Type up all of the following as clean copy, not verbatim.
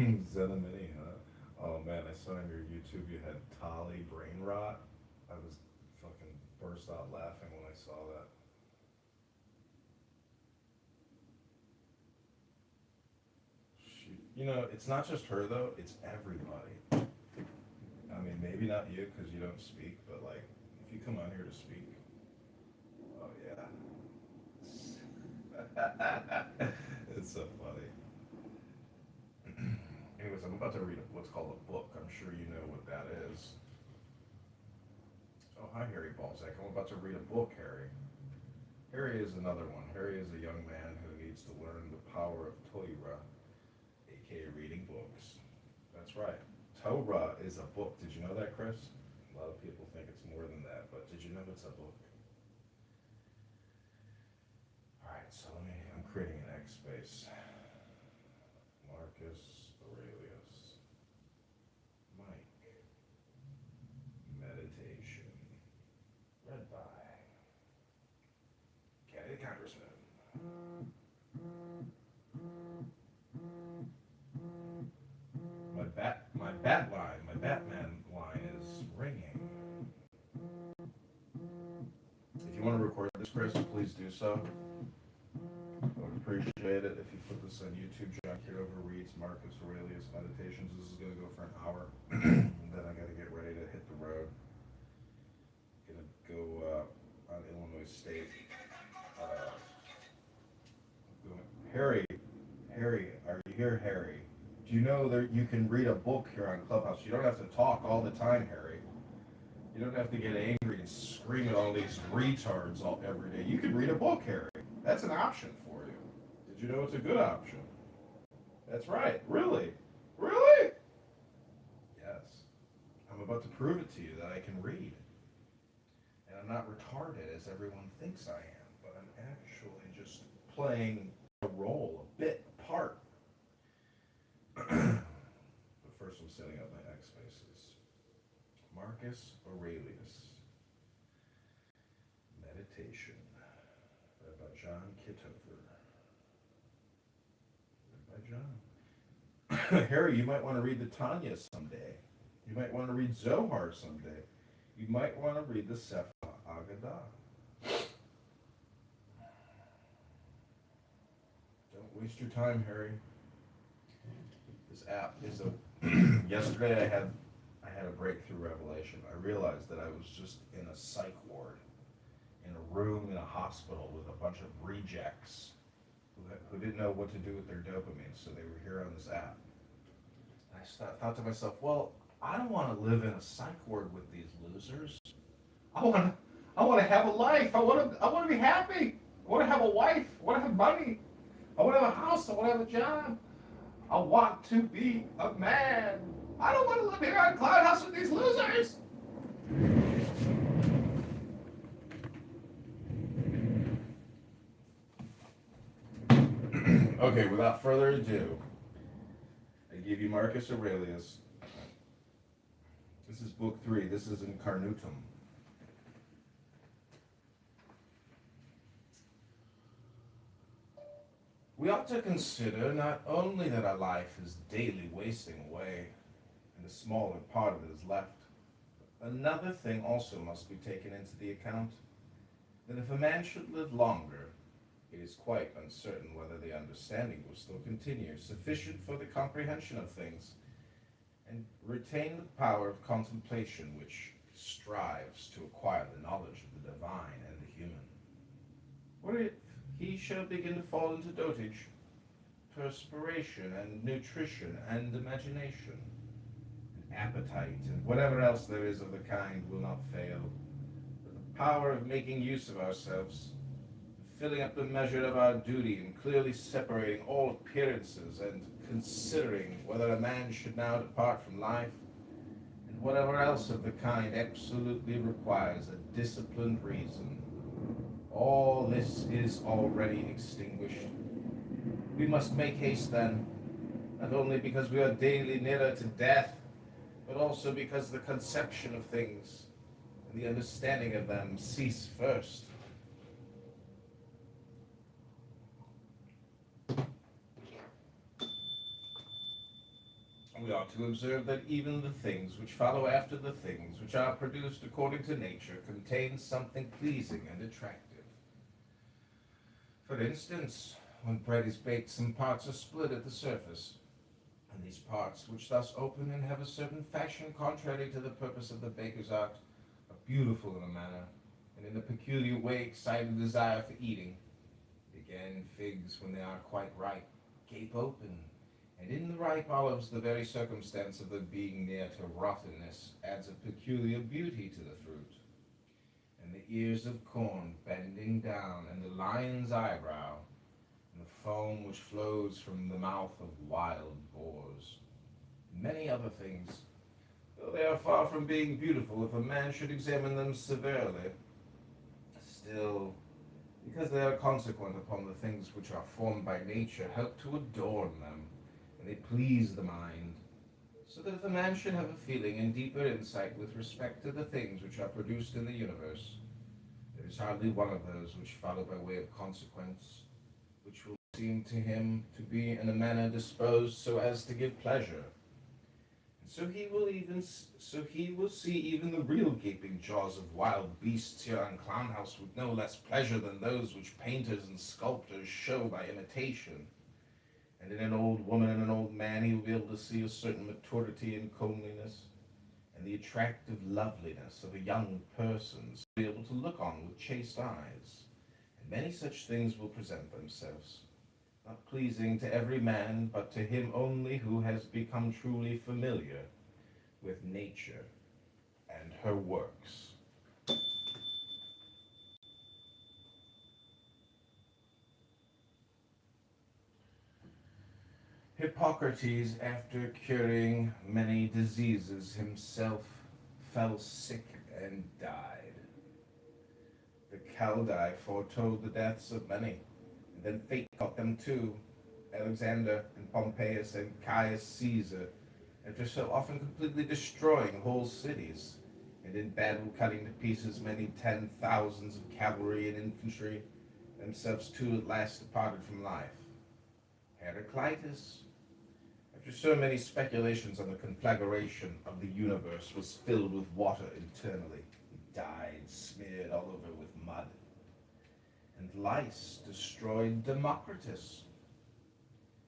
Zenimini, huh? Oh man, I saw on your YouTube you had Tolly brain rot. I was fucking burst out laughing when I saw that. You know, it's not just her though, it's everybody. I mean, maybe not you because you don't speak, but like, if you come on here to speak, oh yeah. It's so funny. Anyways, I'm about to read what's called a book. I'm sure you know what that is. Oh, hi, Harry Balzac. I'm about to read a book, Harry. Harry is another one. Harry is a young man who needs to learn the power of Torah, aka reading books. That's right. Torah is a book. Did you know that, Chris? A lot of people think it's more than that, but did you know it's a book? All right, so I'm creating an X space. Marcus Aurelius. Mike. Meditation. Read by Candidate Congressman. My Batman line is ringing. If you want to record this, Chris, please do so. I would appreciate it if you put this on YouTube. John Kitover reads Marcus Aurelius Meditations. This is going to go for an hour. And then I got to get ready to hit the road. Gonna go on Illinois State. Uh, Harry, are you here, Harry? Do you know that you can read a book here on Clubhouse? You don't have to talk all the time, Harry. You don't have to get angry and scream at all these retards every day. You can read a book, Harry. That's an option for you. Did you know it's a good option? That's right. Really? Really? Yes. I'm about to prove it to you that I can read. And I'm not retarded as everyone thinks I am, but I'm actually just playing a role, a bit, a part. But first I'm setting up my X spaces. Marcus Aurelius. Meditation. Read by John Kitover. Read by John. Harry, you might want to read the Tanya someday. You might want to read Zohar someday. You might want to read the Sefer Agadah. Don't waste your time, Harry. This app is a. Yesterday I had a breakthrough revelation. I realized that I was just in a psych ward, in a room in a hospital with a bunch of rejects who didn't know what to do with their dopamine, so they were here on this app. And I thought to myself, well, I don't want to live in a psych ward with these losers. I want to have a life. I want to be happy. I want to have a wife. I want to have money. I want to have a house. I want to have a job. I want to be a man. I don't want to live here on Cloud House with these losers. Okay, without further ado, I give you Marcus Aurelius. This is book 3. This is in Carnutum. We ought to consider not only that our life is daily wasting away, and a smaller part of it is left, but another thing also must be taken into the account, that if a man should live longer, it is quite uncertain whether the understanding will still continue, sufficient for the comprehension of things, and retain the power of contemplation which strives to acquire the knowledge of the divine and the human. What if he shall begin to fall into dotage, perspiration and nutrition and imagination, and appetite and whatever else there is of the kind will not fail, but the power of making use of ourselves, filling up the measure of our duty, and clearly separating all appearances, and considering whether a man should now depart from life, and whatever else of the kind absolutely requires a disciplined reason. All this is already extinguished. We must make haste then, not only because we are daily nearer to death, but also because the conception of things and the understanding of them cease first. we ought to observe that even the things which follow after the things which are produced according to nature contain something pleasing and attractive. For instance, when bread is baked, some parts are split at the surface, and these parts, which thus open and have a certain fashion contrary to the purpose of the baker's art, are beautiful in a manner, and in a peculiar way excite a desire for eating. Again, figs, when they are quite ripe, gape open, and in the ripe olives the very circumstance of their being near to rottenness adds a peculiar beauty to the fruit. And the ears of corn bending down, and the lion's eyebrow, and the foam which flows from the mouth of wild boars, and many other things, though they are far from being beautiful if a man should examine them severely, still, because they are consequent upon the things which are formed by nature, help to adorn them, and they please the mind, so that if a man should have a feeling and deeper insight with respect to the things which are produced in the universe, there is hardly one of those which follow by way of consequence, which will seem to him to be in a manner disposed so as to give pleasure. So he will see even the real gaping jaws of wild beasts here in Clown House with no less pleasure than those which painters and sculptors show by imitation. And in an old woman and an old man he will be able to see a certain maturity and comeliness, and the attractive loveliness of a young person to be able to look on with chaste eyes. And many such things will present themselves, not pleasing to every man, but to him only who has become truly familiar with nature and her works. Hippocrates, after curing many diseases himself, fell sick and died. The Chaldai foretold the deaths of many, and then fate caught them too. Alexander and Pompeius and Caius Caesar, after so often completely destroying whole cities, and in battle cutting to pieces many 10,000s of cavalry and infantry, themselves too at last departed from life. Heraclitus, after so many speculations on the conflagration of the universe, was filled with water internally. He died, smeared all over with mud. And lice destroyed Democritus,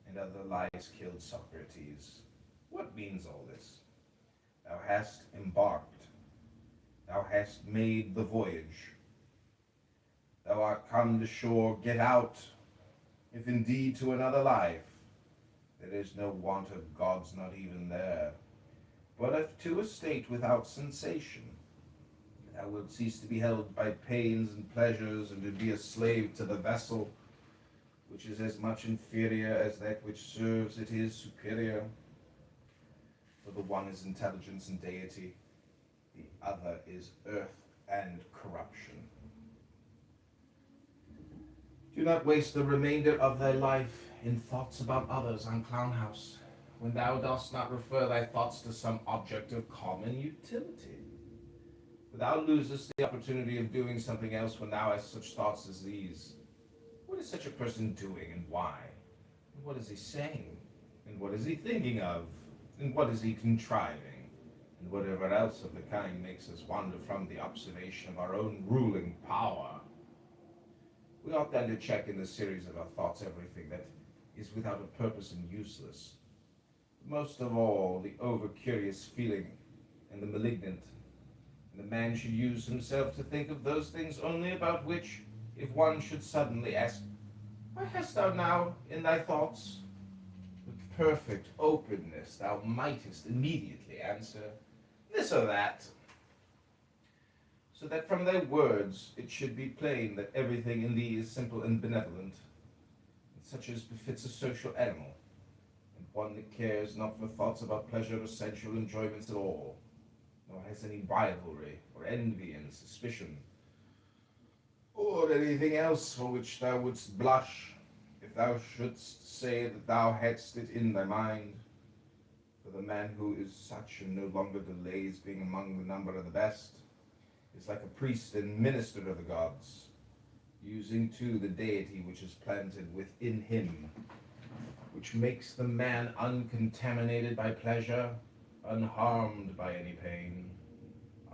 and other lice killed Socrates. What means all this? Thou hast embarked. Thou hast made the voyage. Thou art come to shore. Get out, if indeed to another life. There is no want of gods, not even there. But if to a state without sensation, thou wilt cease to be held by pains and pleasures, and to be a slave to the vessel, which is as much inferior as that which serves it is superior. For the one is intelligence and deity, the other is earth and corruption. Do not waste the remainder of thy life in thoughts about others on Clown House, when thou dost not refer thy thoughts to some object of common utility. For thou losest the opportunity of doing something else when thou hast such thoughts as these. What is such a person doing, and why? And what is he saying? And what is he thinking of? And what is he contriving? And whatever else of the kind makes us wander from the observation of our own ruling power. We ought then to check in the series of our thoughts everything that is without a purpose and useless. Most of all, the over-curious feeling and the malignant. And the man should use himself to think of those things only about which, if one should suddenly ask, "What hast thou now in thy thoughts?" with perfect openness thou mightest immediately answer, "This or that." So that from thy words it should be plain that everything in thee is simple and benevolent, and such as befits a social animal, and one that cares not for thoughts about pleasure or sensual enjoyments at all, nor has any rivalry or envy and suspicion, or anything else for which thou wouldst blush, if thou shouldst say that thou hadst it in thy mind. For the man who is such and no longer delays being among the number of the best, is like a priest and minister of the gods, using too the deity which is planted within him. which makes the man uncontaminated by pleasure, unharmed by any pain,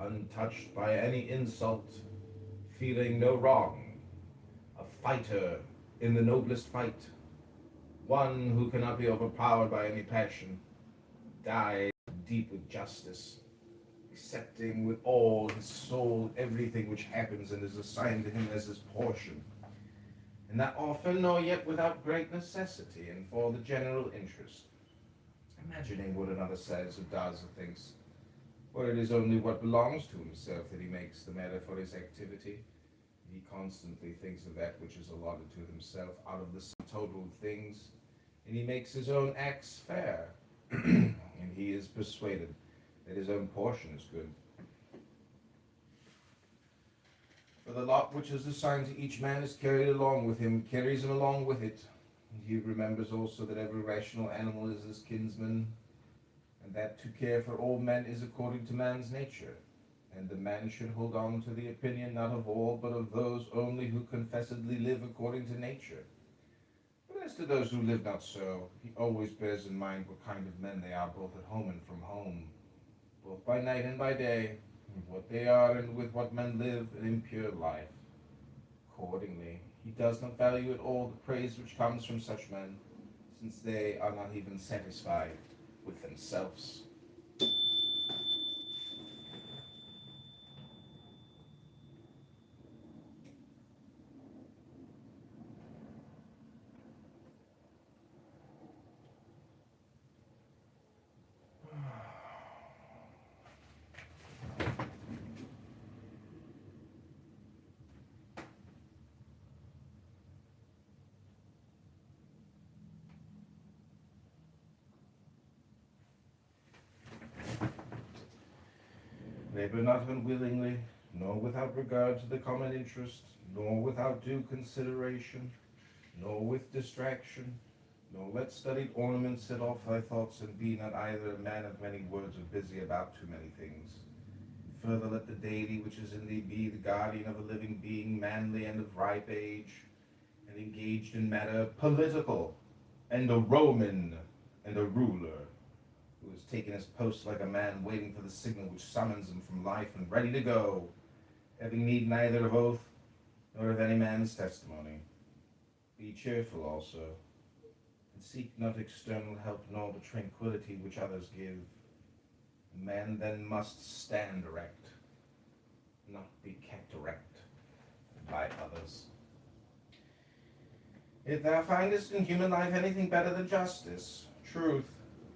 untouched by any insult, feeling no wrong, a fighter in the noblest fight, one who cannot be overpowered by any passion, dies deep with justice, accepting with all his soul everything which happens and is assigned to him as his portion, and that often nor yet without great necessity and for the general interest, imagining what another says or does or thinks, for it is only what belongs to himself that he makes the matter for his activity. He constantly thinks of that which is allotted to himself out of the sum total of things, and he makes his own acts fair, and he is persuaded that his own portion is good. For the lot which is assigned to each man is carried along with him, carries him along with it. And he remembers also that every rational animal is his kinsman, and that to care for all men is according to man's nature, and the man should hold on to the opinion not of all, but of those only who confessedly live according to nature. But as to those who live not so, he always bears in mind what kind of men they are, both at home and from home, both by night and by day, and what they are, and with what men live an impure life. Accordingly, he does not value at all the praise which comes from such men, since they are not even satisfied with themselves. Labor not unwillingly, nor without regard to the common interest, nor without due consideration, nor with distraction, nor let studied ornaments set off thy thoughts, and be not either a man of many words or busy about too many things. Further let the deity which is in thee be the guardian of a living being, manly and of ripe age, and engaged in matter political, and a Roman, and a ruler, who has taken his post like a man waiting for the signal which summons him from life and ready to go, having need neither of oath nor of any man's testimony. Be cheerful also, and seek not external help nor the tranquility which others give. A man then must stand erect, not be kept erect by others. If thou findest in human life anything better than justice, truth,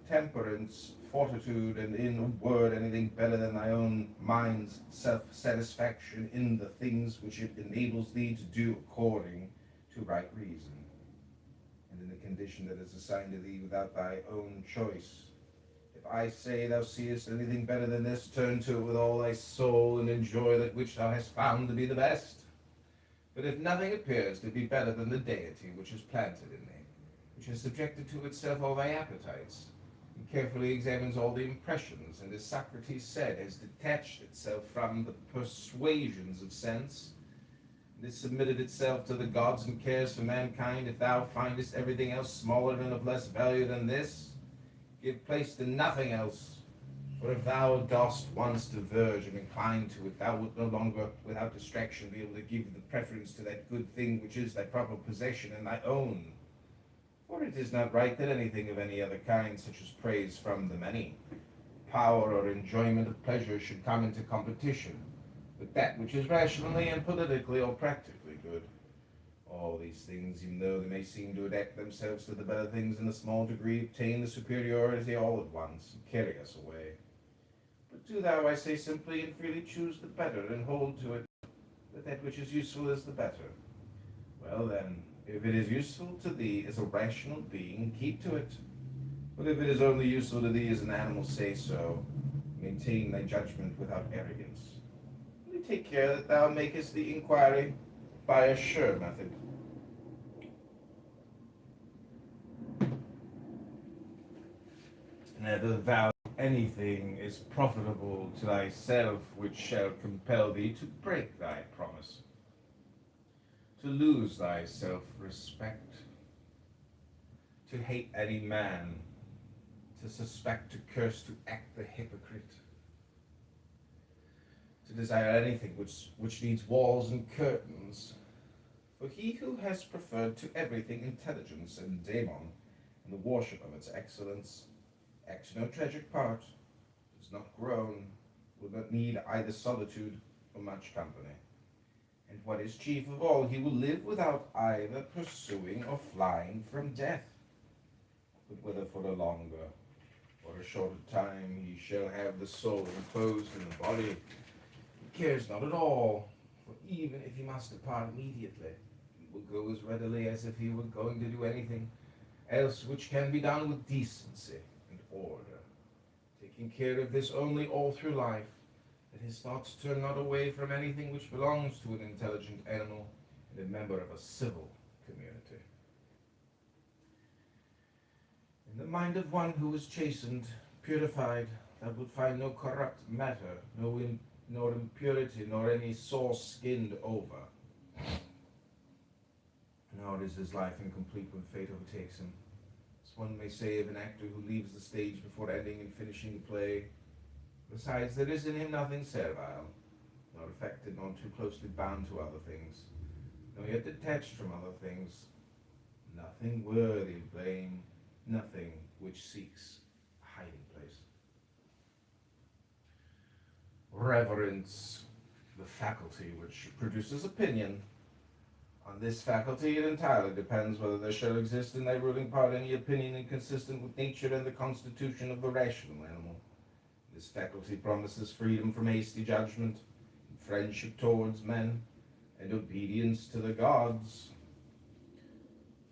temperance, fortitude, and in a word anything better than thy own mind's self-satisfaction in the things which it enables thee to do according to right reason, and in the condition that is assigned to thee without thy own choice, if I say thou seest anything better than this, turn to it with all thy soul, and enjoy that which thou hast found to be the best. But if nothing appears to be better than the deity which is planted in thee, which has subjected to itself all thy appetites, and carefully examines all the impressions, and as Socrates said, has detached itself from the persuasions of sense, and has submitted itself to the gods and cares for mankind, if thou findest everything else smaller and of less value than this, give place to nothing else. For if thou dost once diverge and incline to it, thou wilt no longer, without distraction, be able to give the preference to that good thing which is thy proper possession and thy own. For it is not right that anything of any other kind, such as praise from the many, power or enjoyment of pleasure, should come into competition with that which is rationally and politically or practically good. All these things, even though they may seem to adapt themselves to the better things in a small degree, obtain the superiority all at once, and carry us away. But do thou, I say simply and freely, choose the better, and hold to it, that which is useful is the better. Well then, if it is useful to thee as a rational being, keep to it. But if it is only useful to thee as an animal, say so. Maintain thy judgment without arrogance. Only take care that thou makest the inquiry by a sure method. Never vow anything is profitable to thyself which shall compel thee to break thy promise, to lose thy self-respect, to hate any man, to suspect, to curse, to act the hypocrite, to desire anything which needs walls and curtains. For he who has preferred to everything intelligence and daemon, and the worship of its excellence, acts no tragic part, does not groan, will not need either solitude or much company. And what is chief of all, he will live without either pursuing or flying from death. But whether for a longer or a shorter time he shall have the soul enclosed in the body, he cares not at all, for even if he must depart immediately, he will go as readily as if he were going to do anything else which can be done with decency and order, taking care of this only all through life, that his thoughts turn not away from anything which belongs to an intelligent animal and a member of a civil community. In the mind of one who is chastened, purified, that would find no corrupt matter, nor impurity, nor any sore-skinned over. Nor is his life incomplete when fate overtakes him. As one may say of an actor who leaves the stage before ending and finishing the play. Besides, there is in him nothing servile, nor affected, nor too closely bound to other things, nor yet detached from other things, nothing worthy of blame, nothing which seeks a hiding place. Reverence, the faculty which produces opinion. On this faculty it entirely depends whether there shall exist in thy ruling part any opinion inconsistent with nature and the constitution of the rational animal. This faculty promises freedom from hasty judgment, and friendship towards men, and obedience to the gods.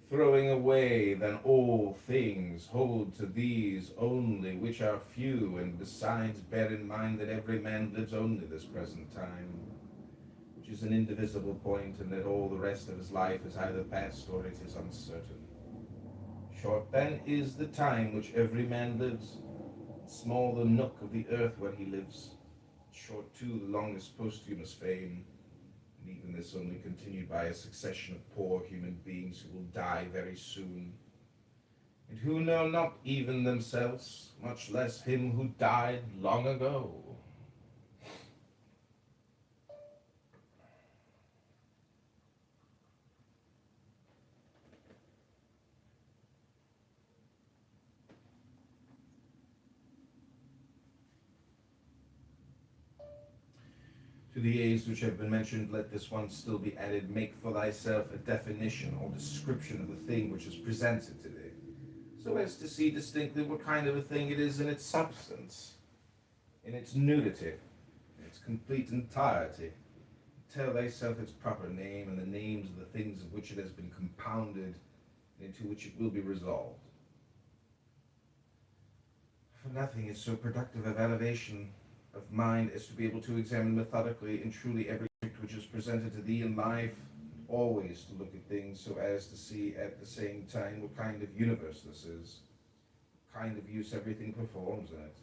Throwing away then all things, hold to these only which are few, and besides bear in mind that every man lives only this present time, which is an indivisible point, and that all the rest of his life is either past or it is uncertain. Short then is the time which every man lives, small the nook of the earth where he lives, short too the longest posthumous fame, and even this only continued by a succession of poor human beings who will die very soon, and who know not even themselves, much less him who died long ago. To the A's which have been mentioned, let this one still be added: make for thyself a definition or description of the thing which is presented to thee, so as to see distinctly what kind of a thing it is in its substance, in its nudity, in its complete entirety. Tell thyself its proper name and the names of the things of which it has been compounded, and into which it will be resolved. For nothing is so productive of elevation of mind as to be able to examine methodically and truly every object which is presented to thee in life, and always to look at things so as to see at the same time what kind of universe this is, what kind of use everything performs in it,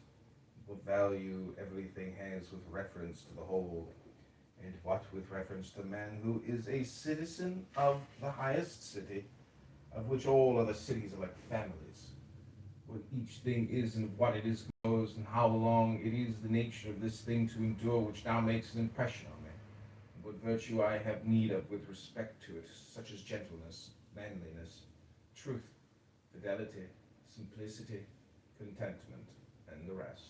what value everything has with reference to the whole, and what with reference to man who is a citizen of the highest city, of which all other cities are like families, what each thing is and what it is composed, and how long it is the nature of this thing to endure which now makes an impression on me, and what virtue I have need of with respect to it, such as gentleness, manliness, truth, fidelity, simplicity, contentment, and the rest.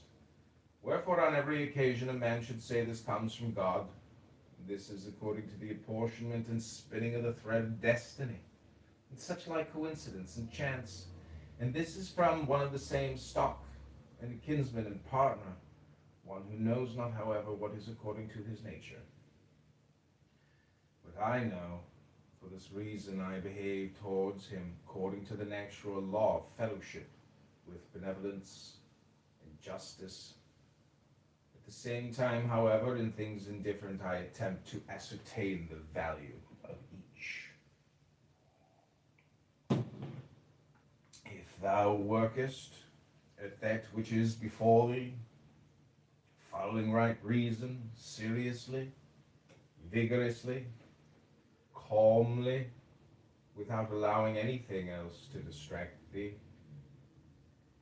Wherefore on every occasion a man should say this comes from God. This is according to the apportionment and spinning of the thread of destiny, and such like coincidence and chance. And this is from one of the same stock, and a kinsman and partner, one who knows not, however, what is according to his nature. But I know, for this reason I behave towards him according to the natural law of fellowship, with benevolence and justice. At the same time, however, in things indifferent, I attempt to ascertain the value of each. If thou workest at that which is before thee, following right reason, seriously, vigorously, calmly, without allowing anything else to distract thee,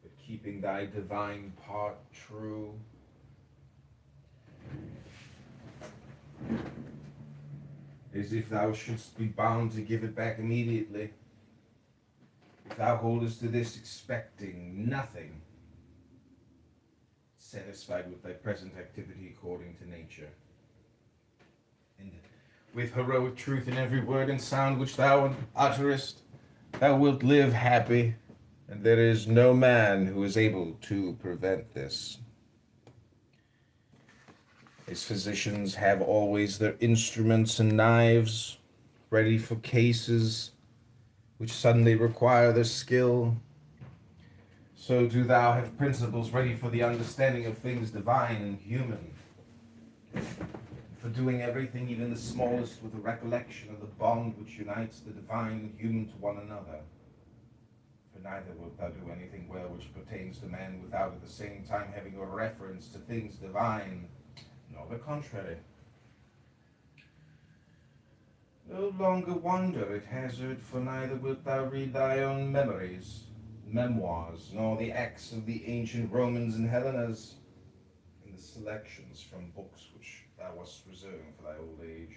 but keeping thy divine part true. As if thou shouldst be bound to give it back immediately. If thou holdest to this expecting nothing, satisfied with thy present activity according to nature, and with heroic truth in every word and sound which thou utterest, thou wilt live happy, and there is no man who is able to prevent this. As physicians have always their instruments and knives ready for cases which suddenly require their skill, so do thou have principles ready for the understanding of things divine and human, for doing everything, even the smallest, with a recollection of the bond which unites the divine and human to one another. For neither wilt thou do anything well which pertains to man without at the same time having a reference to things divine, nor the contrary. No longer wonder at hazard, for neither wilt thou read thy own memoirs, nor the acts of the ancient Romans and Hellenes, in the selections from books which thou wast reserving for thy old age.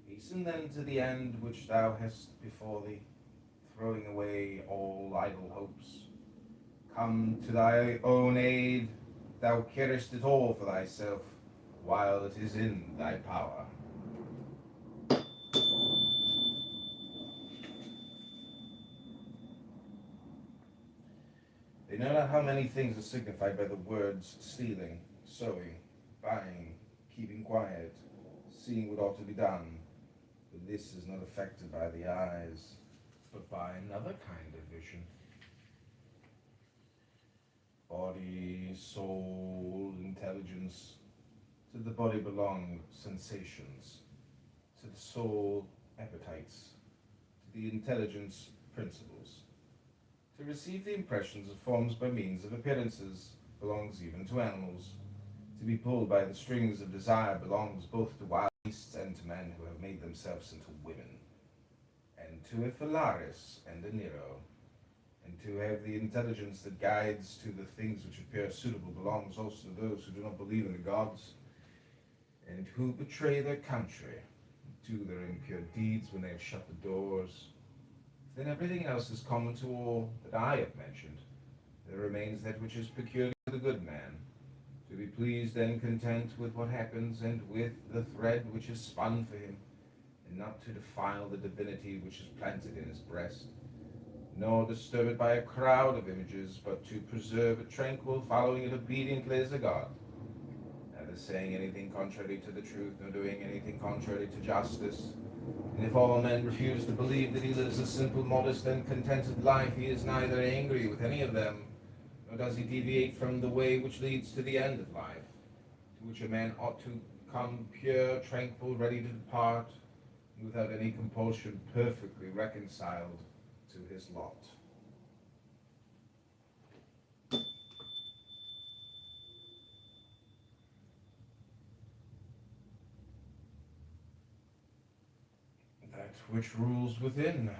Hasten then to the end which thou hast before thee, throwing away all idle hopes. Come to thy own aid, thou carest it all for thyself, while it is in thy power. They know not how many things are signified by the words stealing, sowing, buying, keeping quiet, seeing what ought to be done. But this is not affected by the eyes, but by another kind of vision. Body, soul, intelligence. To the body belong sensations, to the soul appetites, to the intelligence principles. To receive the impressions of forms by means of appearances belongs even to animals. To be pulled by the strings of desire belongs both to wild beasts and to men who have made themselves into women, and to a Phalaris and a Nero. And to have the intelligence that guides to the things which appear suitable belongs also to those who do not believe in the gods, and who betray their country, do their impure deeds when they have shut the doors. Then everything else is common to all that I have mentioned. There remains that which is peculiar to the good man, to be pleased and content with what happens and with the thread which is spun for him, and not to defile the divinity which is planted in his breast, nor disturb it by a crowd of images, but to preserve it tranquil, following it obediently as a god, neither saying anything contrary to the truth, nor doing anything contrary to justice. And if all men refuse to believe that he lives a simple, modest, and contented life, he is neither angry with any of them, nor does he deviate from the way which leads to the end of life, to which a man ought to come pure, tranquil, ready to depart, without any compulsion, perfectly reconciled to his lot. That which rules within,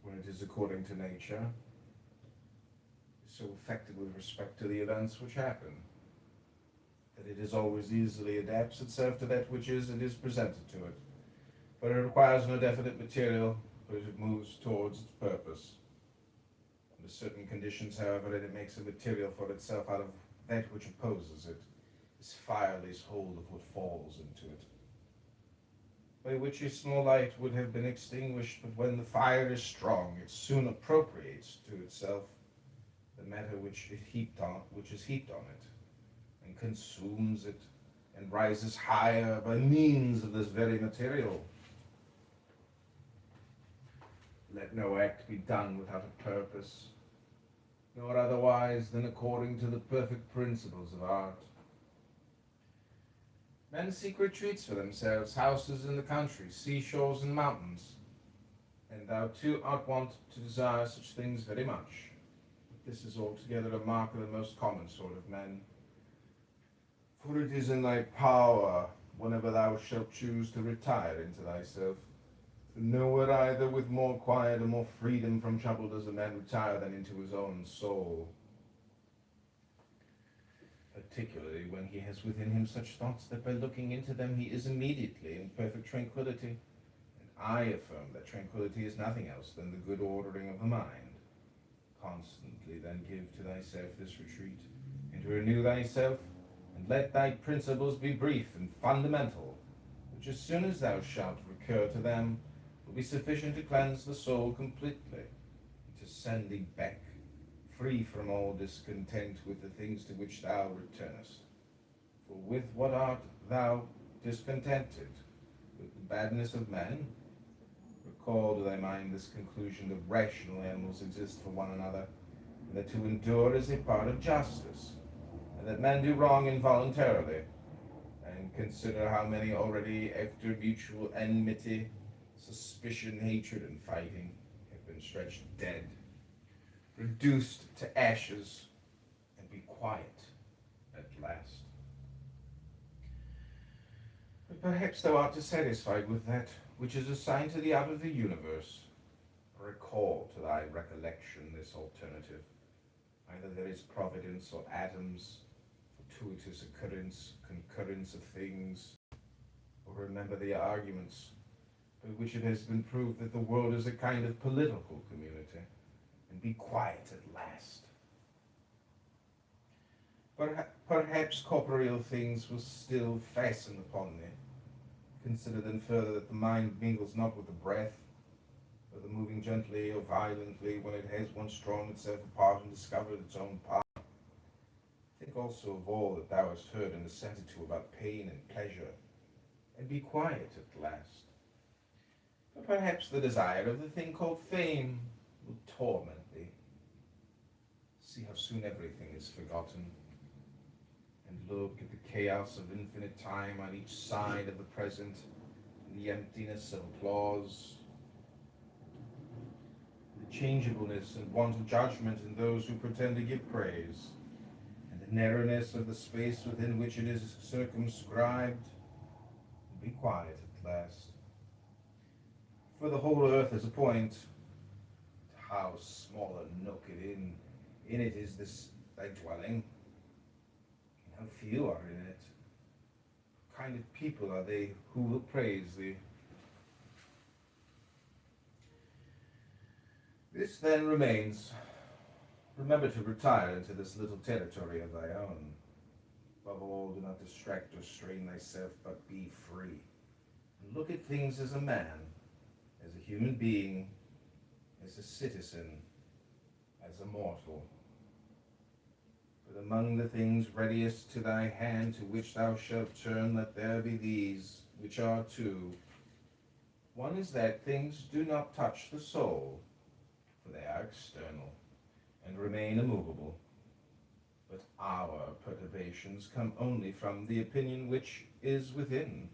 when it is according to nature, is so effective with respect to the events which happen, that it is always easily adapts itself to that which is and is presented to it. For it requires no definite material, but it moves towards its purpose. Under certain conditions, however, it makes a material for itself out of that which opposes it, as fire lays hold of what falls into it, by which a small light would have been extinguished, but when the fire is strong, it soon appropriates to itself the matter which is heaped on it, and consumes it, and rises higher by means of this very material. Let no act be done without a purpose, nor otherwise than according to the perfect principles of art. Men seek retreats for themselves, houses in the country, seashores and mountains, and thou too art wont to desire such things very much. But this is altogether a mark of the most common sort of men. For it is in thy power, whenever thou shalt choose to retire into thyself, Nowhere either with more quiet or more freedom from trouble does a man retire than into his own soul, particularly when he has within him such thoughts that by looking into them he is immediately in perfect tranquillity. And I affirm that tranquillity is nothing else than the good ordering of the mind. Constantly then give to thyself this retreat, and to renew thyself, and let thy principles be brief and fundamental, which as soon as thou shalt recur to them, will be sufficient to cleanse the soul completely, and to send thee back, free from all discontent with the things to which thou returnest. For with what art thou discontented? With the badness of men? Recall to thy mind this conclusion that rational animals exist for one another, and that to endure is a part of justice, and that men do wrong involuntarily, and consider how many already, after mutual enmity, suspicion, hatred, and fighting, have been stretched dead, reduced to ashes, and be quiet at last. But perhaps thou art dissatisfied with that which is assigned to thee out of the universe. Recall to thy recollection this alternative. Either there is providence or atoms, fortuitous occurrence, concurrence of things, or remember the arguments by which it has been proved that the world is a kind of political community, and be quiet at last. Perhaps corporeal things will still fasten upon thee. Consider then further that the mind mingles not with the breath, whether moving gently or violently, when it has once drawn itself apart and discovered its own power. Think also of all that thou hast heard and assented to about pain and pleasure, and be quiet at last. But perhaps the desire of the thing called fame will torment thee. See how soon everything is forgotten, and look at the chaos of infinite time on each side of the present, and the emptiness of applause, the changeableness and want of judgment in those who pretend to give praise, and the narrowness of the space within which it is circumscribed. Be quiet at last. For the whole earth is a point. How small a nook in it is this thy dwelling, and how few are in it. What kind of people are they who will praise thee? This then remains. Remember to retire into this little territory of thy own. Above all, do not distract or strain thyself, but be free. And look at things as a man, as a human being, as a citizen, as a mortal. But among the things readiest to thy hand, to which thou shalt turn, let there be these, which are two. One is that things do not touch the soul, for they are external, and remain immovable. But our perturbations come only from the opinion which is within.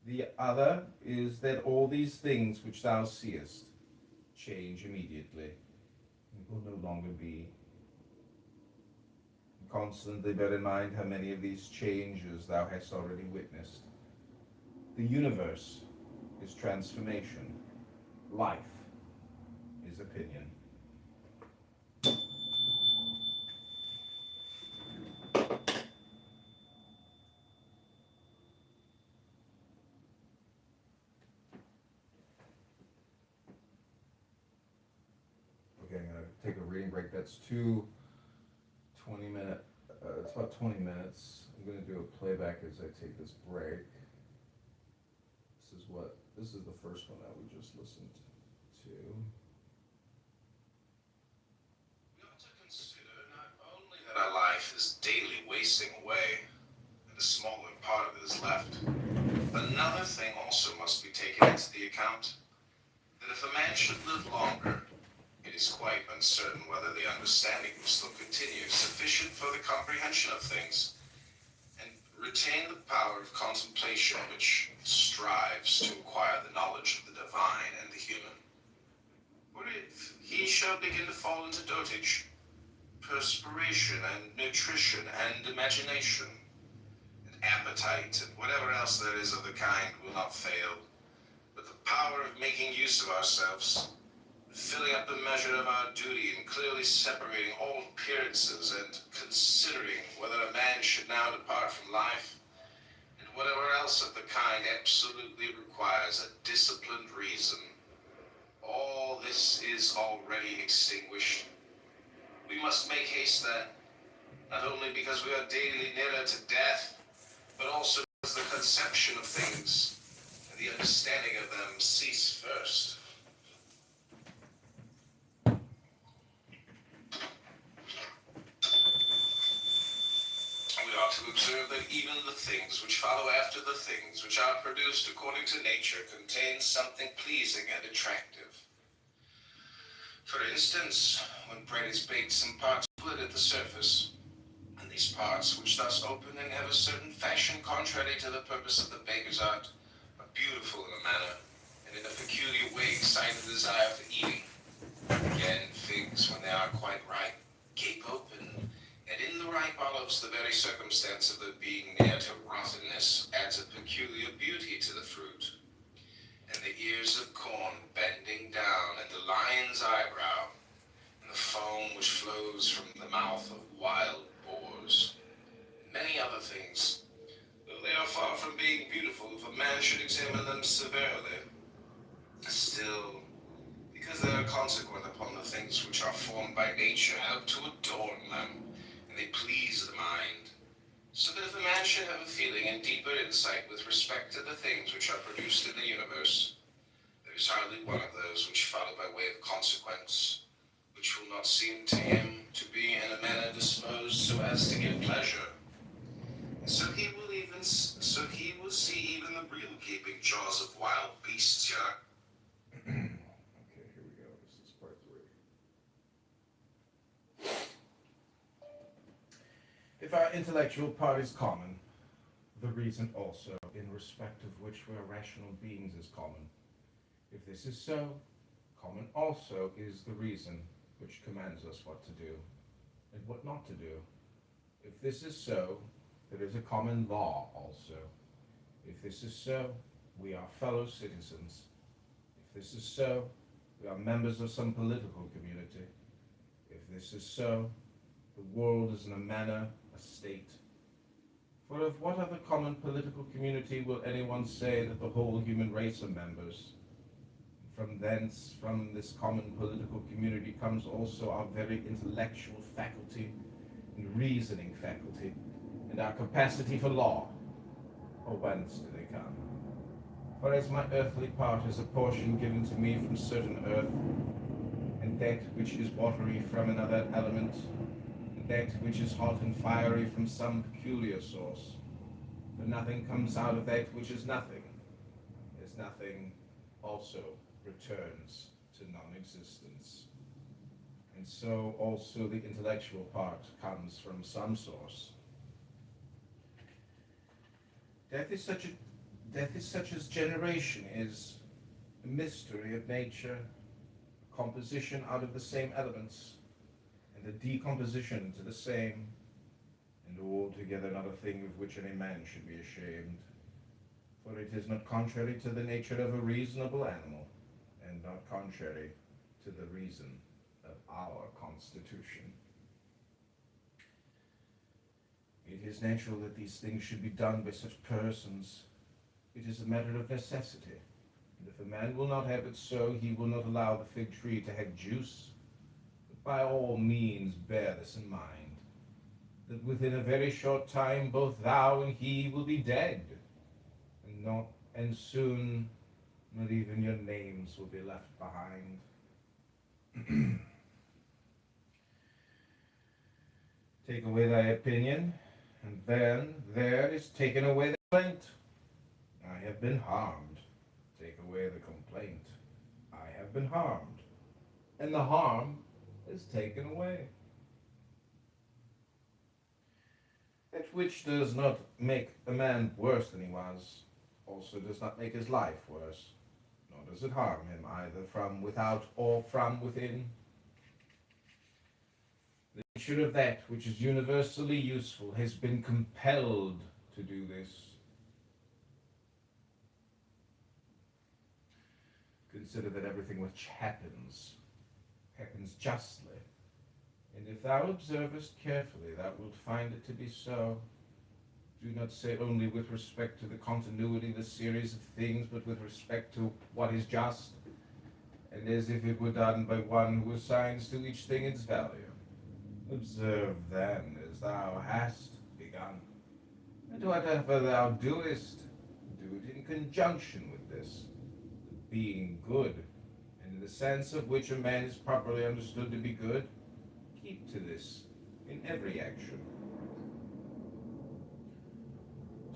The other is that all these things which thou seest change immediately, and will no longer be. Constantly bear in mind how many of these changes thou hast already witnessed. The universe is transformation. Life is opinion. Okay, I'm going to take a reading break. That's 20-minute, it's about 20 minutes. I'm going to do a playback as I take this break. This is the first one that we just listened to. We ought to consider not only that our life is daily wasting away, and a smaller part of it is left, another thing also must be taken into the account, that if a man should live longer, it is quite uncertain whether the understanding will still continue sufficient for the comprehension of things, and retain the power of contemplation which strives to acquire the knowledge of the divine and the human. Or if he shall begin to fall into dotage, perspiration and nutrition and imagination, and appetite and whatever else there is of the kind will not fail, but the power of making use of ourselves, filling up the measure of our duty and clearly separating all appearances and considering whether a man should now depart from life, and whatever else of the kind absolutely requires a disciplined reason. All this is already extinguished. We must make haste then, not only because we are daily nearer to death, but also because the conception of things and the understanding of them cease first. We ought to observe that even the things which follow after the things which are produced according to nature contain something pleasing and attractive. For instance, when bread is baked, some parts split at the surface, and these parts, which thus open and have a certain fashion contrary to the purpose of the baker's art, are beautiful in a manner, and in a peculiar way excite a desire for eating. Again, figs, when they are quite ripe, gape open, and in the ripe olives the very circumstance of their being near to rottenness adds a peculiar beauty to the fruit. And the ears of corn bending down, and the lion's eyebrow, and the foam which flows from the mouth of wild boars, and many other things, though they are far from being beautiful if a man should examine them severely, still, because they are consequent upon the things which are formed by nature, help to adorn them, and they please the mind, so that if a man should have a feeling and deeper insight with respect to the things which are produced in the universe, there is hardly one of those which follow by way of consequence, which will not seem to him to be in a manner disposed so as to give pleasure. And so he will see even the real gaping jaws of wild beasts here. Okay, here we go. This is part 3. If our intellectual part is common, the reason also, in respect of which we are rational beings, is common. If this is so, common also is the reason which commands us what to do and what not to do. If this is so, there is a common law also. If this is so, we are fellow citizens. If this is so, we are members of some political community. If this is so, the world is in a manner a state. For of what other common political community will anyone say that the whole human race are members? From thence, from this common political community, comes also our very intellectual faculty and reasoning faculty, and our capacity for law. Or whence do they come? For as my earthly part is a portion given to me from certain earth, and that which is watery from another element, and that which is hot and fiery from some peculiar source, for nothing comes out of that which is nothing, as nothing also returns to non-existence. And so also the intellectual part comes from some source. Death is such as generation is, a mystery of nature, a composition out of the same elements, and a decomposition into the same, and altogether not a thing of which any man should be ashamed. For it is not contrary to the nature of a reasonable animal, and not contrary to the reason of our constitution. It is natural that these things should be done by such persons. It is a matter of necessity, and if a man will not have it so, he will not allow the fig tree to have juice. But by all means bear this in mind, that within a very short time both thou and he will be dead, and soon not even your names will be left behind. Take away thy opinion, and then there is taken away the complaint. I have been harmed. Take away the complaint. I have been harmed. And the harm is taken away. That which does not make a man worse than he was, also does not make his life worse, nor does it harm him either from without or from within. The nature of that which is universally useful has been compelled to do this. consider that everything which happens justly, and if thou observest carefully, thou wilt find it to be so. Do not say only with respect to the continuity, the series of things, but with respect to what is just, and as if it were done by one who assigns to each thing its value. Observe then as thou hast begun, and whatever thou doest, do it in conjunction with this, being good, and in the sense of which a man is properly understood to be good. Keep to this in every action.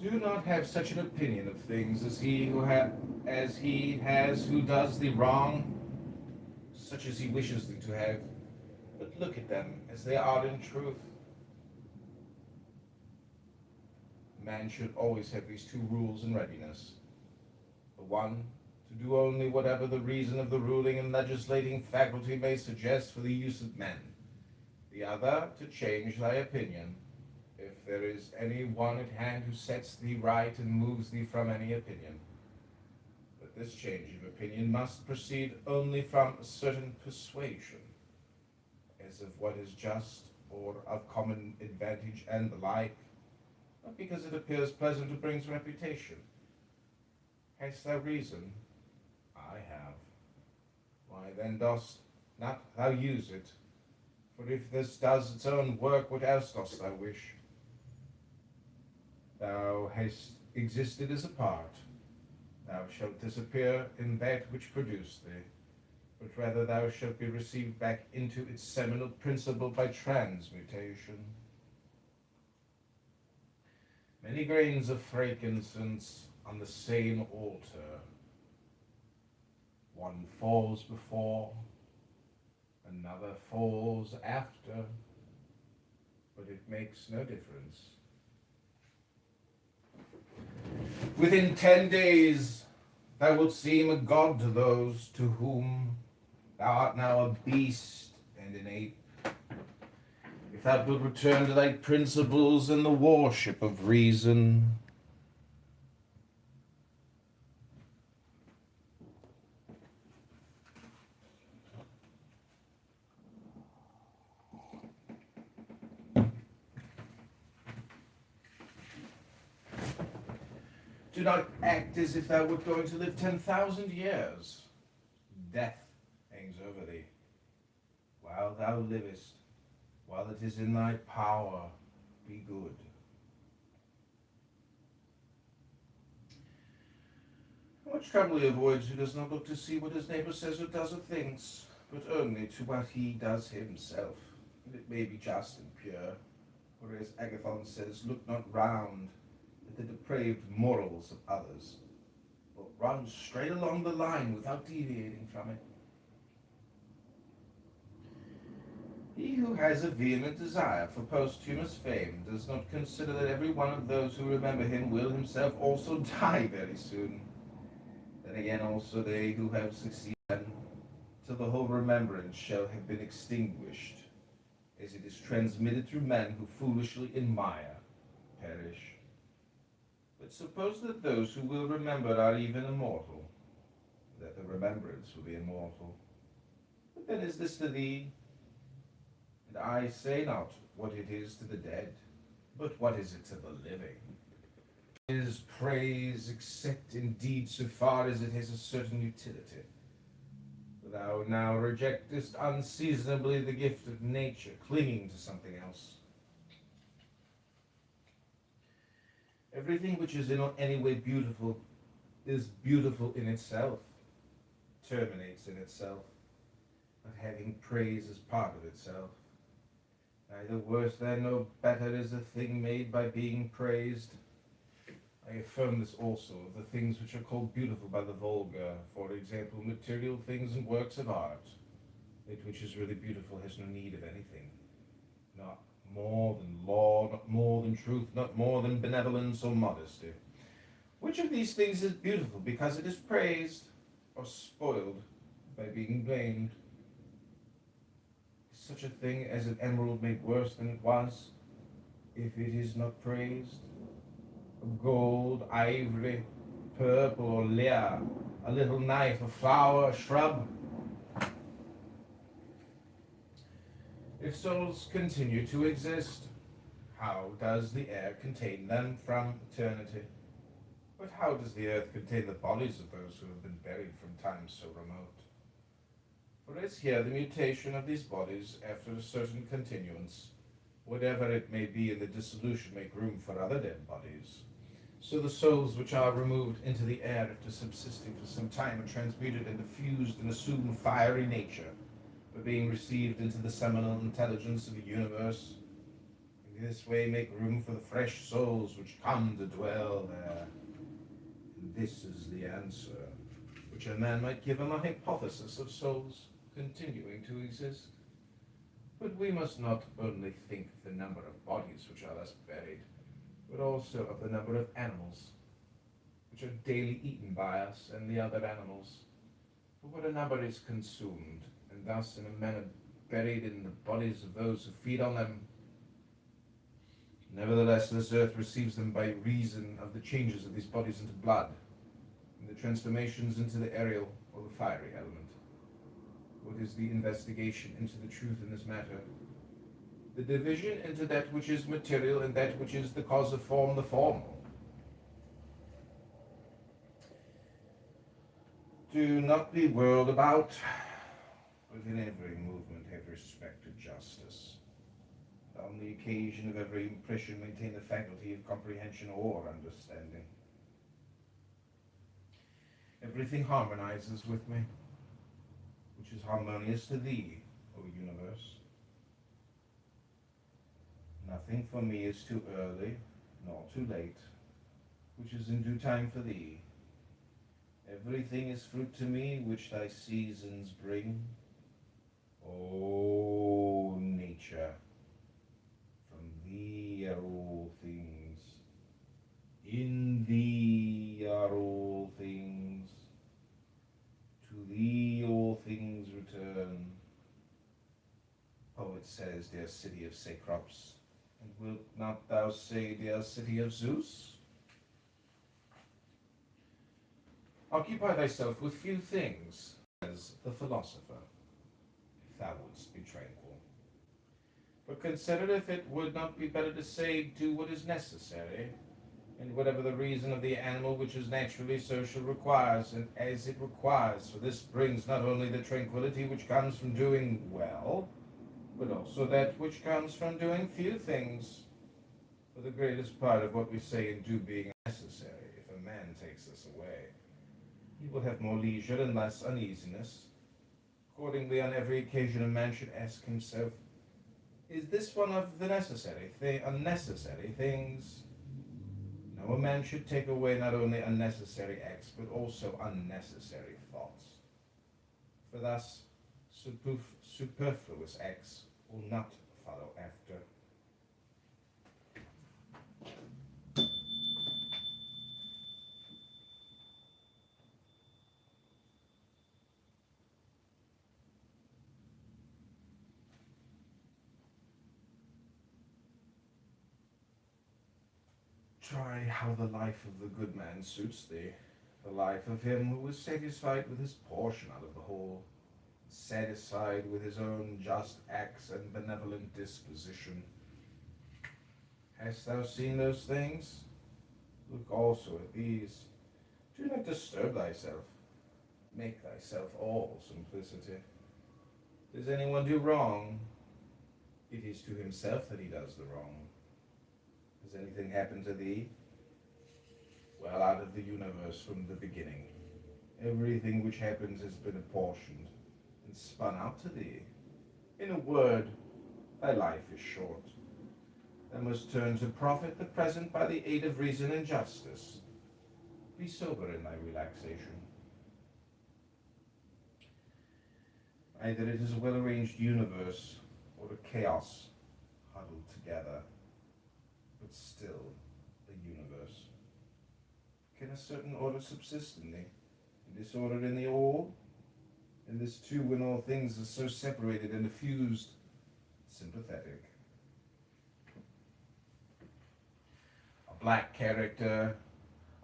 Do not have such an opinion of things as he has who does thee wrong, such as he wishes thee to have, but look at them as they are in truth. Man should always have these two rules in readiness. The one, to do only whatever the reason of the ruling and legislating faculty may suggest for the use of men. The other, to change thy opinion, if there is any one at hand who sets thee right and moves thee from any opinion. But this change of opinion must proceed only from a certain persuasion, as of what is just or of common advantage and the like, not because it appears pleasant or brings reputation. Hast thou reason? I have. Why then dost not thou use it? For if this does its own work, what else dost thou wish? Thou hast existed as a part. Thou shalt disappear in that which produced thee, but rather thou shalt be received back into its seminal principle by transmutation. Many grains of frankincense on the same altar. One falls before, another falls after, but it makes no difference. Within 10 days thou wilt seem a god to those to whom thou art now a beast and an ape. If thou wilt return to thy principles and the worship of reason, do not act as if thou wert going to live 10,000 years. Death hangs over thee. While thou livest, while it is in thy power, be good. How much trouble he avoids who does not look to see what his neighbor says or does or thinks, but only to what he does himself, and it may be just and pure. For as Agathon says, look not round at the depraved morals of others, but run straight along the line without deviating from it. He who has a vehement desire for posthumous fame does not consider that every one of those who remember him will himself also die very soon. Then again also they who have succeeded, till the whole remembrance shall have been extinguished, as it is transmitted through men who foolishly admire, perish. But suppose that those who will remember are even immortal, that the remembrance will be immortal. What then is this to thee? And I say not what it is to the dead, but what is it to the living? Is praise except indeed so far as it has a certain utility. For thou now rejectest unseasonably the gift of nature, clinging to something else. Everything which is in any way beautiful is beautiful in itself, terminates in itself, but having praise as part of itself. Neither worse than nor better is a thing made by being praised. I affirm this also of the things which are called beautiful by the vulgar, for example, material things and works of art. That which is really beautiful has no need of anything, not more than law, not more than truth, not more than benevolence or modesty. Which of these things is beautiful because it is praised, or spoiled by being blamed? Is such a thing as an emerald made worse than it was, if it is not praised? Gold, ivory, purple, or lear a little knife, a flower, a shrub. If souls continue to exist, how does the air contain them from eternity? But how does the earth contain the bodies of those who have been buried from times so remote? For as here the mutation of these bodies after a certain continuance, whatever it may be in the dissolution, make room for other dead bodies, so the souls which are removed into the air after subsisting for some time are transmuted and diffused and assume fiery nature, but being received into the seminal intelligence of the universe, in this way make room for the fresh souls which come to dwell there. And this is the answer which a man might give on a hypothesis of souls continuing to exist. But we must not only think of the number of bodies which are thus buried, but also of the number of animals which are daily eaten by us and the other animals. For what a number is consumed, and thus in a manner buried in the bodies of those who feed on them. Nevertheless, this earth receives them by reason of the changes of these bodies into blood, and the transformations into the aerial or the fiery element. What is the investigation into the truth in this matter? The division into that which is material and that which is the cause of form, the formal. Do not be whirled about, but in every movement have respect to justice. On the occasion of every impression maintain the faculty of comprehension or understanding. Everything harmonizes with me, which is harmonious to thee, O universe. Nothing for me is too early, nor too late, which is in due time for thee. Everything is fruit to me, which thy seasons bring. O nature, from thee are all things. In thee are all things. To thee all things return. Poet says, dear city of Cecrops, and wilt not thou say, dear city of Zeus? Occupy thyself with few things, says the philosopher, if thou wouldst be tranquil. But consider if it would not be better to say, do what is necessary, and whatever the reason of the animal which is naturally social requires, and as it requires, for this brings not only the tranquility which comes from doing well, but also that which comes from doing few things. For the greatest part of what we say and do being necessary, if a man takes this away, he will have more leisure and less uneasiness. Accordingly, on every occasion a man should ask himself, is this one of the unnecessary things? No, a man should take away not only unnecessary acts, but also unnecessary thoughts. For thus, superfluous acts will not follow after. Try how the life of the good man suits thee, the life of him who is satisfied with his portion out of the whole, satisfied with his own just acts and benevolent disposition. Hast thou seen those things? Look also at these. Do not disturb thyself. Make thyself all simplicity. Does anyone do wrong? It is to himself that he does the wrong. Has anything happened to thee? Well, out of the universe from the beginning, everything which happens has been apportioned and spun out to thee. In a word, thy life is short. Thou must turn to profit the present by the aid of reason and justice. Be sober in thy relaxation. Either it is a well-arranged universe or a chaos huddled together, but still a universe. Can a certain order subsist in thee, and disorder in the all? And this too, when all things are so separated and diffused, sympathetic. A black character,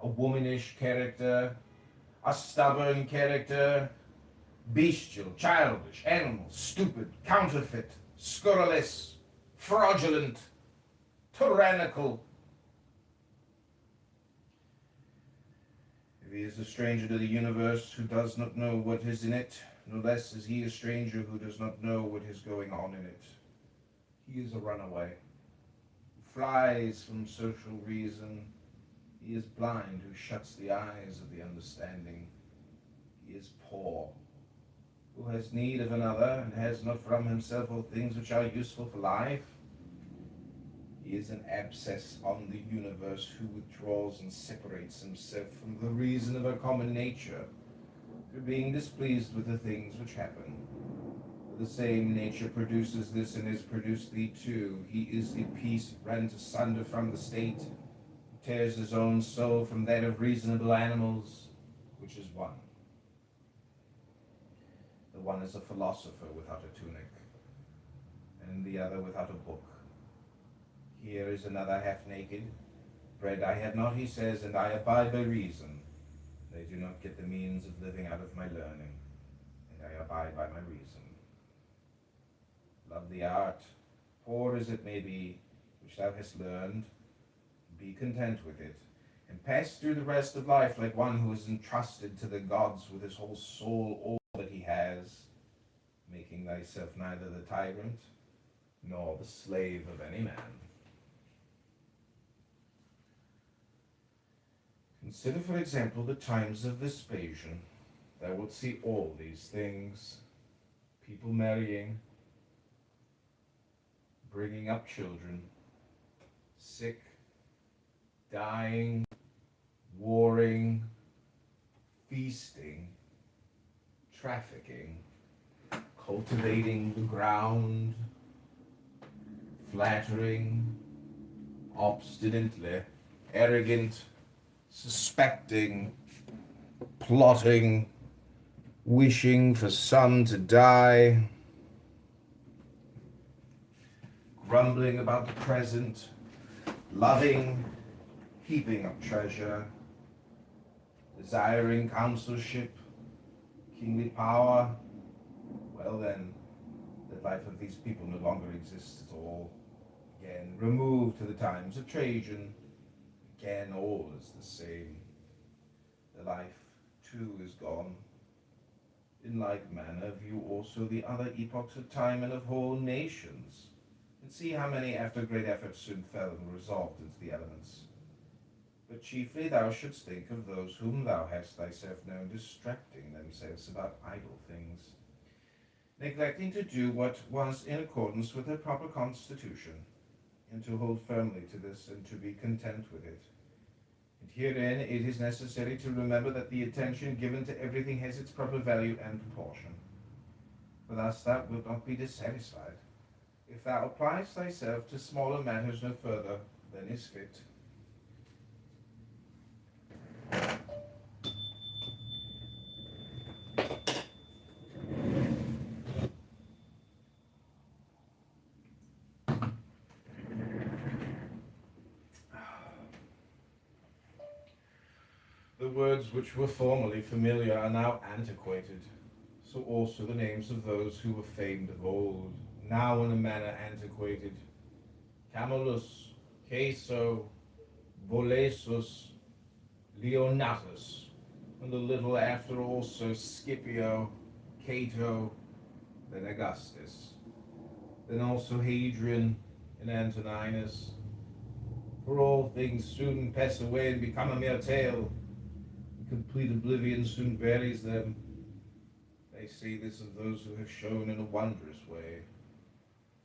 a womanish character, A stubborn character, bestial, childish, animal, stupid, counterfeit, scurrilous, fraudulent, tyrannical. If he is a stranger to the universe who does not know what is in it, no less is he a stranger who does not know what is going on in it. He is a runaway, who flies from social reason. He is blind who shuts the eyes of the understanding. He is poor, who has need of another, and has not from himself all things which are useful for life. He is an abscess on the universe who withdraws and separates himself from the reason of a common nature, through being displeased with the things which happen. For the same nature produces this and has produced thee too. He is a piece rent asunder from the state, who tears his own soul from that of reasonable animals, which is one. The one is a philosopher without a tunic, and the other without a book. Here is another half naked. Bread I have not, he says, and I abide by reason. They do not get the means of living out of my learning, and I abide by my reason. Love the art, poor as it may be, which thou hast learned. Be content with it, and pass through the rest of life like one who is entrusted to the gods with his whole soul, all that he has, making thyself neither the tyrant nor the slave of any man. Consider, for example, the times of Vespasian. Thou wilt see all these things: people marrying, bringing up children, sick, dying, warring, feasting, trafficking, cultivating the ground, flattering, obstinately, arrogant, suspecting, plotting, wishing for some to die, grumbling about the present, loving, heaping up treasure, desiring consulship, kingly power. Well then, the life of these people no longer exists at all. Again, removed to the times of Trajan. Again, all is the same. The life, too, is gone. In like manner, view also the other epochs of time and of whole nations, and see how many after great efforts soon fell and resolved into the elements. But chiefly thou shouldst think of those whom thou hast thyself known distracting themselves about idle things, neglecting to do what was in accordance with their proper constitution, and to hold firmly to this, and to be content with it. And herein it is necessary to remember that the attention given to everything has its proper value and proportion. For thus thou wilt not be dissatisfied, if thou appliest thyself to smaller matters no further than is fit. The words which were formerly familiar are now antiquated, so also the names of those who were famed of old, now in a manner antiquated. Camillus, Caeso, Volesus, Leonatus, and a little after also Scipio, Cato, then Augustus, then also Hadrian and Antoninus. For all things soon pass away and become a mere tale. Complete oblivion soon buries them. They say this of those who have shown in a wondrous way.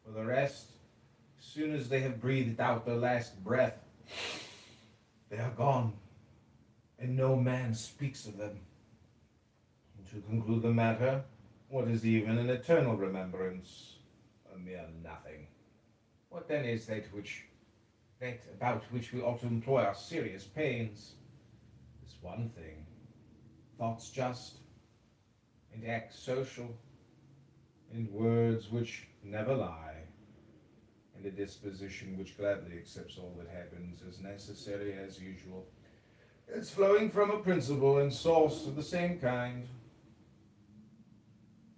For the rest, as soon as they have breathed out their last breath, they are gone, and no man speaks of them. And to conclude the matter, what is even an eternal remembrance? A mere nothing. What then is that about which we ought to employ our serious pains? This one thing: thoughts just, and acts social, and words which never lie, and a disposition which gladly accepts all that happens as necessary as usual, It's flowing from a principle and source of the same kind.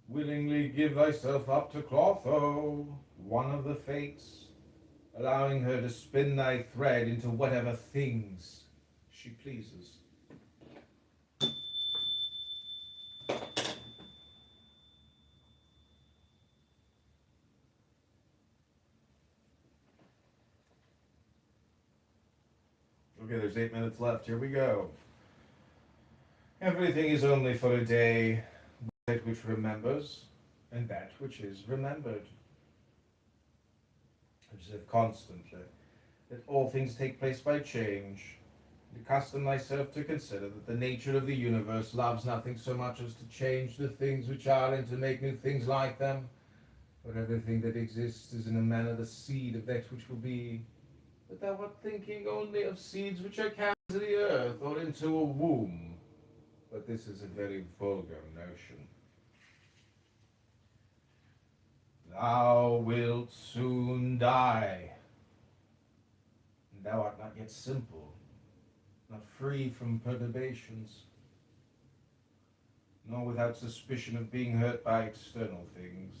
Willingly give thyself up to Clotho, one of the fates, allowing her to spin thy thread into whatever things she pleases. Okay, there's 8 minutes left. Here we go. Everything is only for a day, that which remembers, and that which is remembered. Observe constantly that all things take place by change. Accustom thyself to consider that the nature of the universe loves nothing so much as to change the things which are and to make new things like them. For everything that exists is in a manner the seed of that which will be. But thou art thinking only of seeds which are cast into the earth or into a womb. But this is a very vulgar notion. Thou wilt soon die, and thou art not yet simple, not free from perturbations, nor without suspicion of being hurt by external things,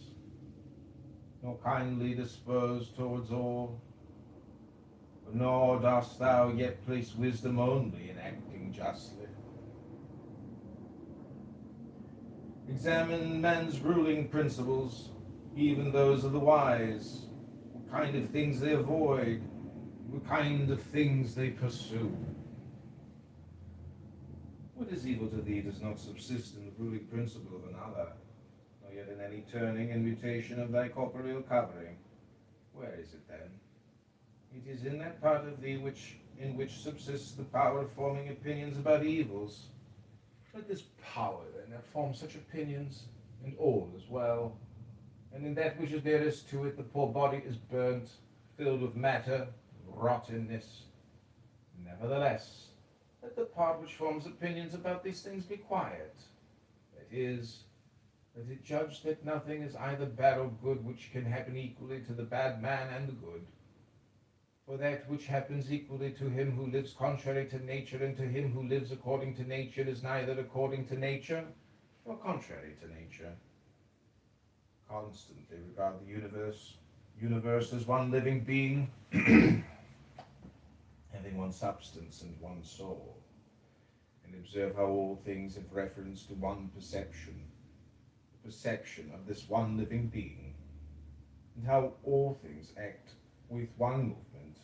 nor kindly disposed towards all, nor dost thou yet place wisdom only in acting justly. Examine men's ruling principles, even those of the wise, what kind of things they avoid, what kind of things they pursue. What is evil to thee does not subsist in the ruling principle of another, nor yet in any turning and mutation of thy corporeal covering. Where is it then? It is in that part of thee in which subsists the power of forming opinions about evils. Let this power then that forms such opinions, and all is well. And in that which is dearest to it, the poor body is burnt, filled with matter, rottenness. Nevertheless, let the part which forms opinions about these things be quiet. That is, that it judge that nothing is either bad or good which can happen equally to the bad man and the good. For that which happens equally to him who lives contrary to nature and to him who lives according to nature is neither according to nature nor contrary to nature. Constantly regard the universe as one living being, having one substance and one soul, and observe how all things have reference to one perception, the perception of this one living being, and how all things act with one movement,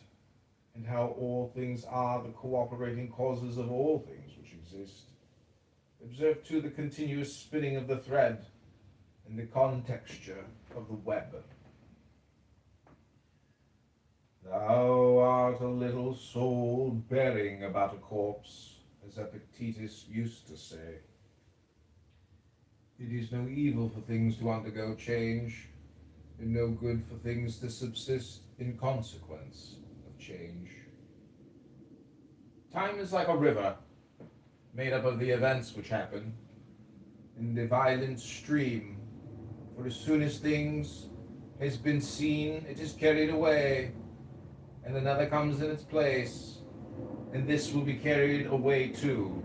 and how all things are the cooperating causes of all things which exist. Observe too the continuous spinning of the thread, and the contexture of the web. Thou art a little soul bearing about a corpse, as Epictetus used to say. It is no evil for things to undergo change, and no good for things to subsist in consequence of change. Time is like a river, made up of the events which happen, in the violent stream. For as soon as things has been seen, it is carried away, and another comes in its place, and this will be carried away too.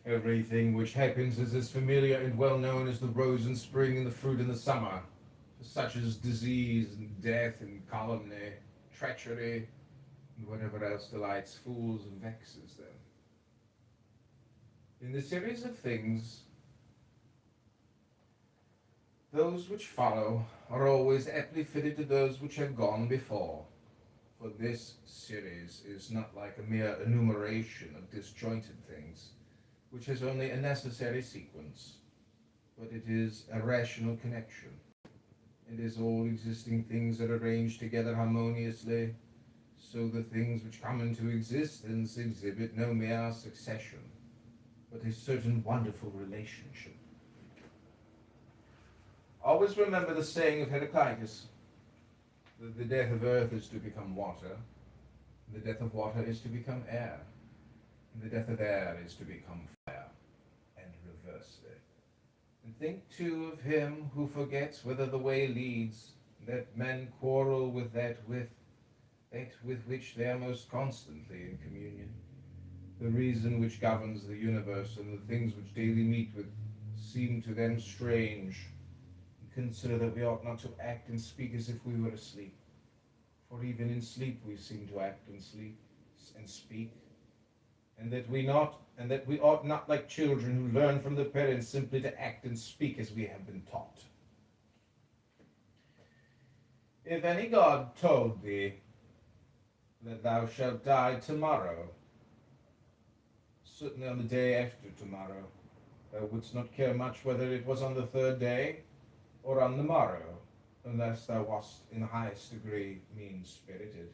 Everything which happens is as familiar and well known as the rose in spring and the fruit in the summer, such as disease and death and calumny, treachery, and whatever else delights fools and vexes them. In the series of things, those which follow are always aptly fitted to those which have gone before, for this series is not like a mere enumeration of disjointed things, which has only a necessary sequence, but it is a rational connection, and as all existing things are arranged together harmoniously, so the things which come into existence exhibit no mere succession, but a certain wonderful relationship. Always remember the saying of Heraclitus, that the death of earth is to become water, and the death of water is to become air, and the death of air is to become fire, and mercy. And think too of him who forgets whither the way leads, that men quarrel with that with which they are most constantly in communion. The reason which governs the universe and the things which daily meet with seem to them strange, and consider that we ought not to act and speak as if we were asleep. For even in sleep we seem to act and sleep and speak, and that we ought not, like children who learn from their parents, simply to act and speak as we have been taught. If any god told thee that thou shalt die tomorrow, certainly on the day after tomorrow, thou wouldst not care much whether it was on the third day or on the morrow, unless thou wast in the highest degree mean-spirited.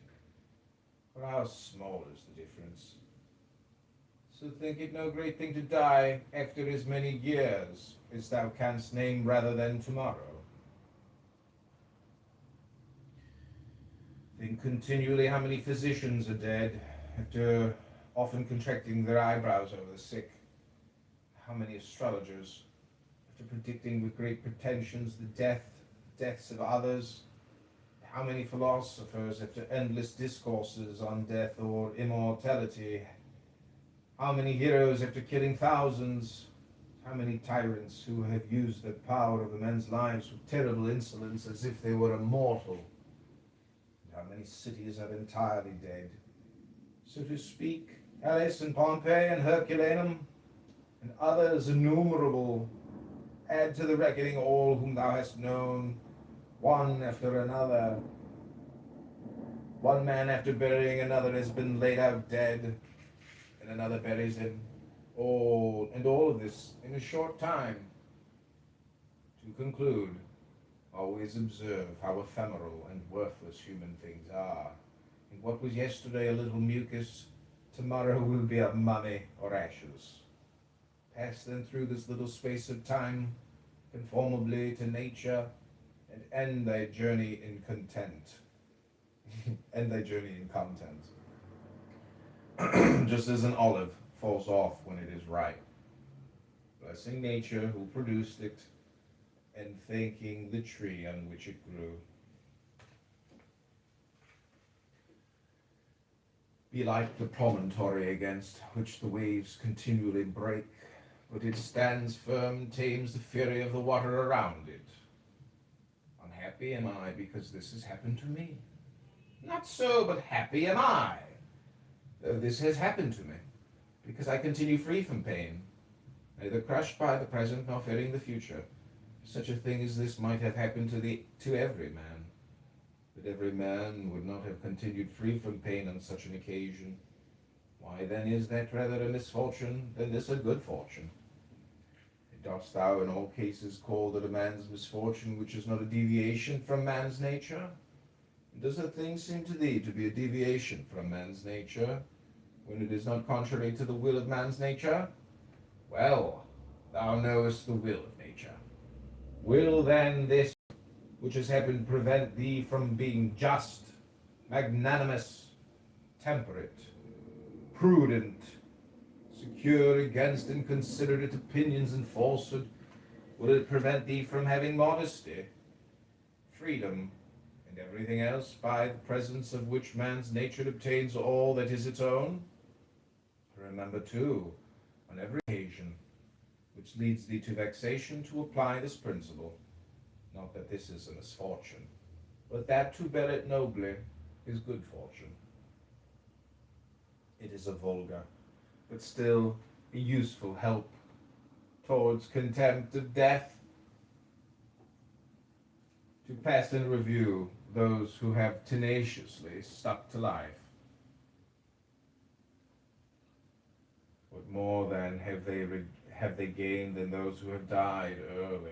For how small is the difference? So think it no great thing to die after as many years as thou canst name rather than tomorrow. Think continually how many physicians are dead after often contracting their eyebrows over the sick. How many astrologers, after predicting with great pretensions the deaths of others. How many philosophers, after endless discourses on death or immortality. How many heroes, after killing thousands. How many tyrants who have used the power of the men's lives with terrible insolence as if they were immortal. How many cities are entirely dead, so to speak, Alice and Pompeii and Herculaneum, and others innumerable. Add to the reckoning all whom thou hast known, one after another. One man after burying another has been laid out dead, and another buries him. All of this in a short time. To conclude, always observe how ephemeral and worthless human things are. And what was yesterday a little mucus, tomorrow will be a mummy or ashes. Pass then through this little space of time, conformably to nature, and end thy journey in content. End thy journey in content. Just as an olive falls off when it is ripe, blessing nature who produced it, and thanking the tree on which it grew. Be like the promontory against which the waves continually break, but it stands firm, tames the fury of the water around it. Unhappy am I because this has happened to me? Not so, but happy am I, though this has happened to me, because I continue free from pain, neither crushed by the present nor fearing the future. Such a thing as this might have happened to every man, but every man would not have continued free from pain on such an occasion. Why then is that rather a misfortune than this a good fortune? And dost thou in all cases call that a man's misfortune which is not a deviation from man's nature? And does a thing seem to thee to be a deviation from man's nature, when it is not contrary to the will of man's nature? Well, thou knowest the will of nature. Will then this which has happened prevent thee from being just, magnanimous, temperate, prudent, secure against inconsiderate opinions and falsehood? Will it prevent thee from having modesty, freedom, and everything else, by the presence of which man's nature obtains all that is its own? Remember too, on every occasion which leads thee to vexation, to apply this principle. Not that this is a misfortune, but that to bear it nobly is good fortune. It is a vulgar, but still a useful help towards contempt of death, to pass in review those who have tenaciously stuck to life. What more then have they gained than those who have died early?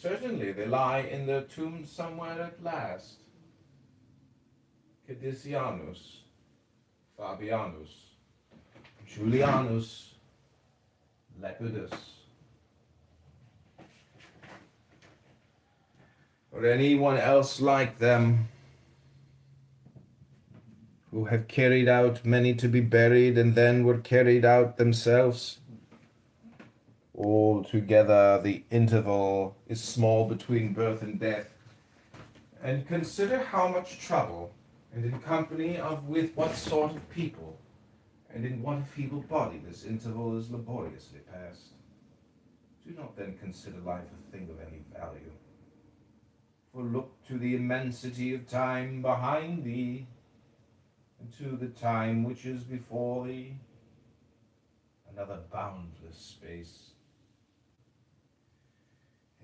Certainly they lie in their tombs somewhere at last. Cadicianus, Fabianus, Julianus, Lepidus, or anyone else like them, who have carried out many to be buried and then were carried out themselves. Altogether, the interval is small between birth and death. And consider how much trouble, and in company of with what sort of people, and in what feeble body this interval is laboriously passed. Do not then consider life a thing of any value. For look to the immensity of time behind thee, and to the time which is before thee, another boundless space.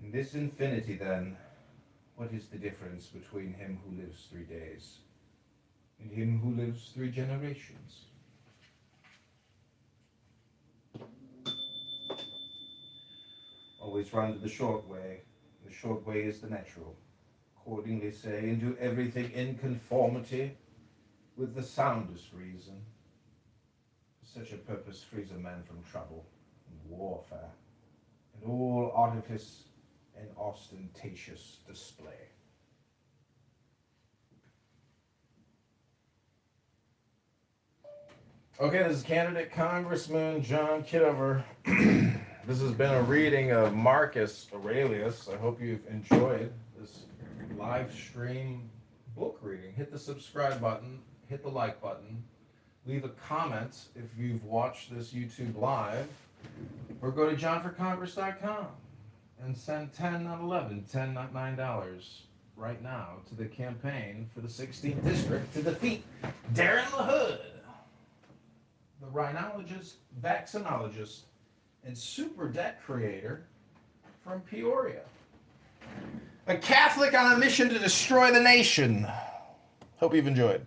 In this infinity, then, what is the difference between him who lives 3 days and him who lives 3 generations? Always run to the short way. The short way is the natural. Accordingly say, and do everything in conformity with the soundest reason. Such a purpose frees a man from trouble and warfare, and all artifice and ostentatious display. Okay, this is candidate Congressman John Kitover. This has been a reading of Marcus Aurelius. I hope you've enjoyed this live stream book reading. Hit the subscribe button, hit the like button, leave a comment if you've watched this YouTube live, or go to johnforcongress.com and send 10 not 11, 10 not $9 right now to the campaign for the 16th district to defeat Darren LaHood, the rhinologist, vaccinologist, and super debt creator from Peoria. A Catholic on a mission to destroy the nation. Hope you've enjoyed.